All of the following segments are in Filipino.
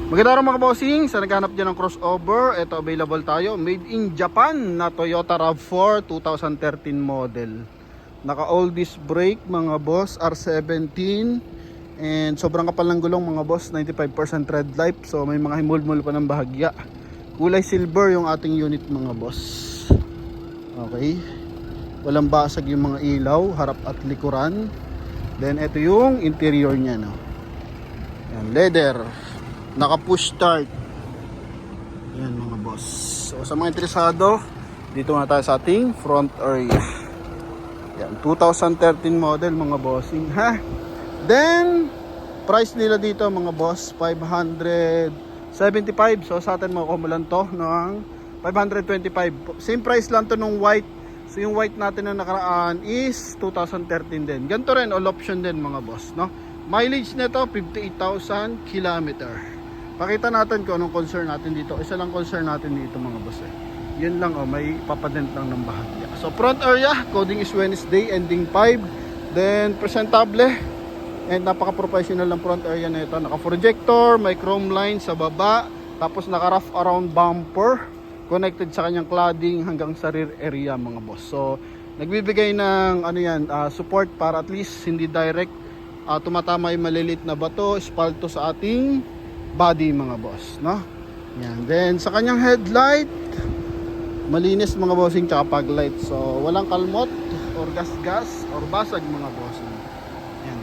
Magandang araw mga bossing, sa naghanap dyan ng crossover, ito available tayo, made in Japan na Toyota RAV4 2013 model. Naka all disc brake mga boss, R17, and sobrang kapal ng gulong mga boss, 95% red light, so may mga himul-mul pa ng bahagya. Kulay silver yung ating unit mga boss. Okay, walang basag yung mga ilaw, harap at likuran. Then ito yung interior nya, no? Yan, leather, naka push start. Yan mga boss. So sa mga interesado, dito na tayo sa ating front area. Yan, 2013 model mga bossing ha. Then price nila dito mga boss, 575. So sa atin makukuha mo lang to ng 525. Same price lang to nung white. So yung white natin na nakaraan is 2013 din. Ganito rin, all option din mga boss, no? Mileage nito 58,000 kilometer. Pakita natin kung anong concern natin dito. Isa lang concern natin dito mga boss eh. Yun lang oh, may papadent lang ng bahagya. So front area, coding is Wednesday, ending 5. Then presentable and napaka-professional ng front area na ito. Naka-projector, may chrome line sa baba, tapos naka-rough around bumper, connected sa kanyang cladding hanggang sa rear area mga boss. So nagbibigay ng ano yan, support para at least hindi direct tumatama yung malilit na bato, espalto sa ating body mga boss, no? Yan. Then sa kanyang headlight, malinis mga bossing, tsaka pag light. So walang kalmot or gas-gas or basag mga bossing. Yan.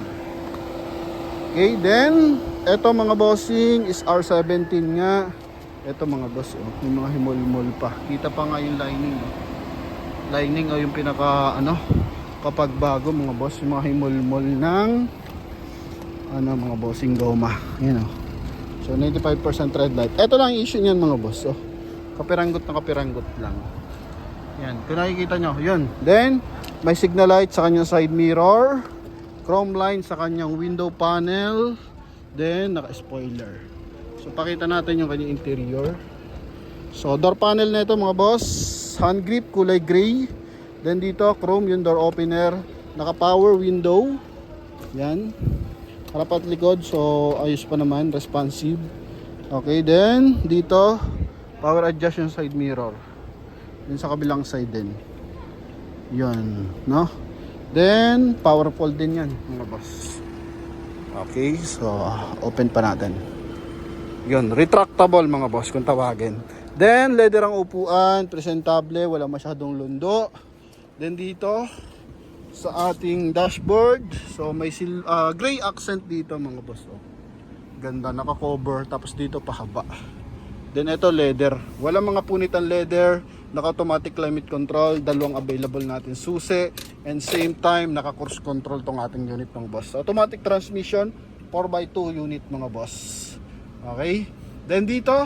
Okay, then eto mga bossing is R17 nga. Eto mga boss, oh, yung mga himol-mol pa. Kita pa nga yung lining, oh. Lining o yung pinaka ano, kapag bago mga boss, yung mga himol-mol ng ano mga bossing goma. Yan oh. So 95% red light. Ito lang yung issue niyan mga boss. Oh. Kapiranggot na kapiranggot lang. Yan, kung nakikita nyo, yun. Then may signal light sa kanyang side mirror, chrome line sa kanyang window panel, then naka-spoiler. So pakita natin yung kanyang interior. So door panel na ito mga boss, hand grip kulay gray. Then dito chrome yung door opener, naka power window. Yan. Harap at likod, so ayos pa naman, responsive. Okay, then dito power adjust yung side mirror. Then sa kabilang side din. Yun, no? Then powerful din yan mga boss. Okay, so open pa natin. Yun, retractable mga boss kung tawagin. Then leather ang upuan, presentable, wala masyadong lundo. Then dito sa ating dashboard, so may gray accent dito mga boss, oh. Ganda, naka-cover, tapos dito pahaba. Then ito leather, wala mga punitan leather, naka-automatic climate control, dalawang available natin susi, and same time naka-cruise control tong ating unit mga boss. Automatic transmission, 4x2 unit mga boss. Okay, then dito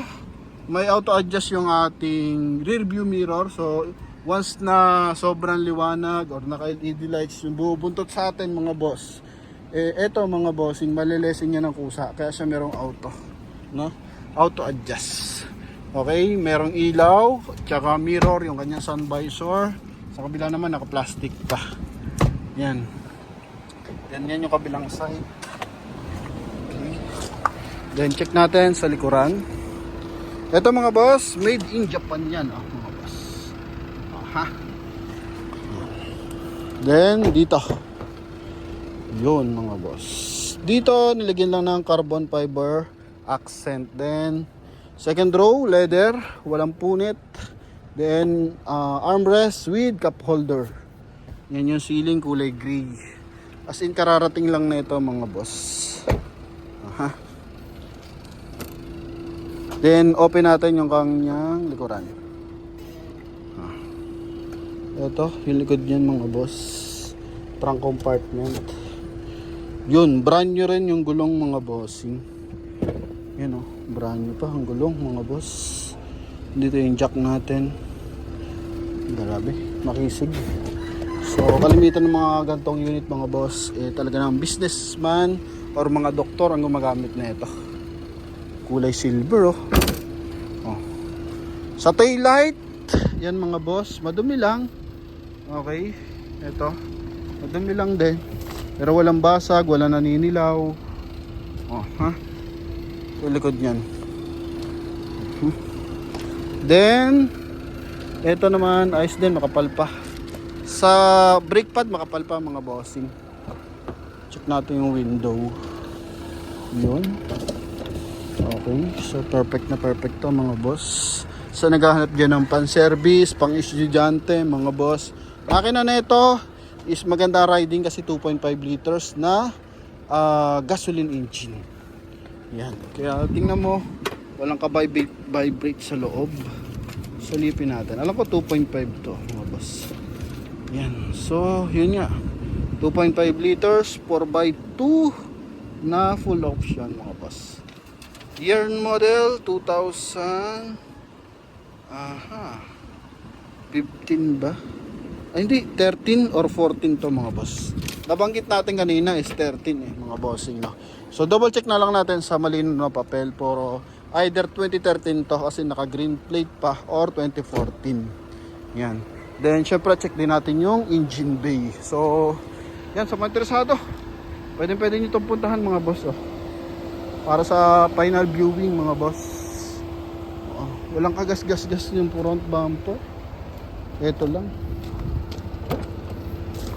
may auto adjust yung ating rear view mirror. So once na sobrang liwanag or naka LED lights yung bubuntot sa atin mga boss, eto mga bossing, malilesen niya ng kusa, kaya siya merong auto, no? Auto adjust. Okay, merong ilaw, tsaka mirror, yung kanyang sun visor. Sa kabila naman naka plastic pa. Yan. Then yan yung kabilang side. Okay. Then check natin sa likuran. Ito mga boss, made in Japan yan, oh, mga boss. Aha. Then dito. Yun mga boss. Dito nilagyan lang ng carbon fiber accent. Then second row leather, walang punit. Then armrest with cup holder. Yan yung ceiling kulay gray. As in kararating lang na ito mga boss. Aha. Then open natin yung kanyang likuran. Ito yung likod niyan mga boss. Trunk compartment. Yun, brand new rin yung gulong mga bossing. Yan oh, brand new pa ang gulong mga boss. Dito yung jack natin. Grabe, makisig. So kalimitan ng mga gantong unit mga boss, talaga ng businessman or mga doktor ang gumagamit na ito. Kulay silver oh. Oh. Sa tail light, yan mga boss, madumi lang. Okay, ito madumi lang din, pero walang basag, walang naninilaw. Oh, ha? Sa likod niyan. Then ito naman ayos din, makapal pa. Sa brake pad makapal pa mga bossing. Check natin yung window. Yun. Okay, so perfect na perfect to mga boss. Sa naghahanap dyan ng pan-service, pang-estudyante mga boss, makina na ito is maganda riding kasi 2.5 liters na gasoline engine. Yan, kaya tingnan mo, walang ka-vibrate sa loob. Salipin natin. Alam ko 2.5 to mga boss. Yan. So, yun nga. 2.5 liters, 4x2 na full option mga boss. Year model 2000 15 ba? Ay hindi, 13 or 14 to mga boss. Nabanggit natin kanina is 13 mga bossing, no? So double check na lang natin sa malinaw na papel pero either 2013 to kasi naka green plate pa or 2014. Yan. Then syempre check din natin yung engine bay. So yan, sa mga interesado, pwede nyo itong puntahan mga boss, oh. Para sa final viewing mga boss. Oh, walang kagas-gas-gas yung front bumper. Ito lang.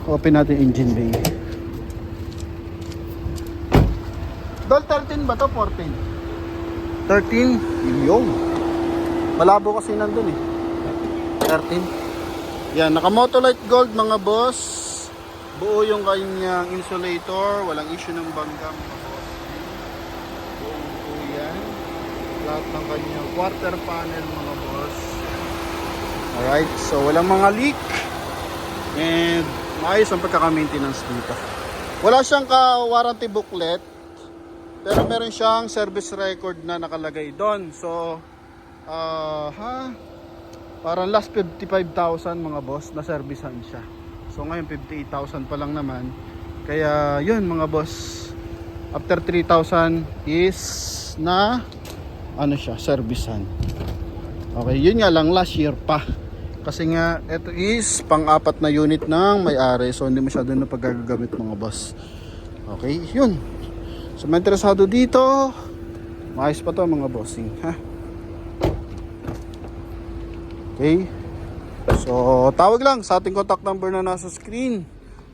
Open natin engine bay. Dol, 13 ba to? 14? 13? Yung malabo kasi nandun eh. 13. Yan, naka Motolite Gold mga boss. Buo yung kanyang insulator. Walang issue ng bangga mga boss. Buo yan. Lahat ng kanyang quarter panel mga boss. Alright, so walang mga leak. And maayos ang pagkaka-maintenance dito. Wala siyang ka-warranty booklet, pero meron siyang service record na nakalagay doon. So parang last 55,000 mga boss na servicehan siya. So ngayon 58,000 pa lang naman. Kaya yun mga boss, after 3,000 is na ano siya, servicehan. Okay, yun nga lang last year pa. Kasi nga ito is pang-apat na unit ng may-ari. So hindi masyado na paggagamit mga boss. Okay, yun. So may interesado dito, maayos pa to mga bossing, ha? Okay. So tawag lang sa ating contact number na nasa screen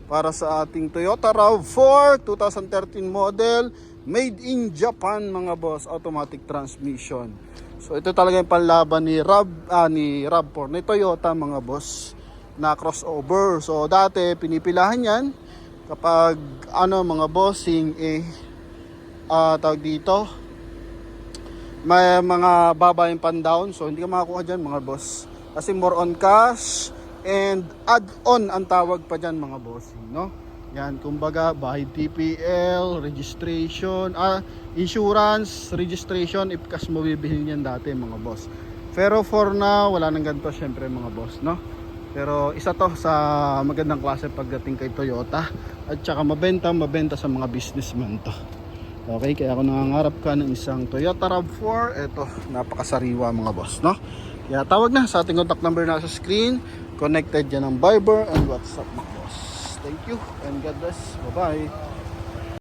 para sa ating Toyota RAV4 2013 model, made in Japan mga boss, automatic transmission. So ito talaga yung panlaban ni RAV4 ni Toyota mga boss na crossover. So dati pinipilahan yan kapag ano mga bossing tawag dito, may mga baba yung pan-down, so hindi ka makakuha dyan mga boss kasi more on cash and add-on ang tawag pa dyan mga bossing, no? Yan, kumbaga by TPL, registration, insurance, registration, if cash mo bibilhin yan dati mga boss. Pero for now, wala nang ganito syempre mga boss, no? Pero isa to sa magandang klase pagdating kay Toyota at saka mabenta sa mga businessman to. Okay, kaya ako nangangarap ka ng isang Toyota RAV4, eto, napakasariwa mga boss, no? Kaya tawag na sa ating contact number na sa screen, connected dyan ng Viber and WhatsApp mga boss. Thank you and God bless. Bye-bye.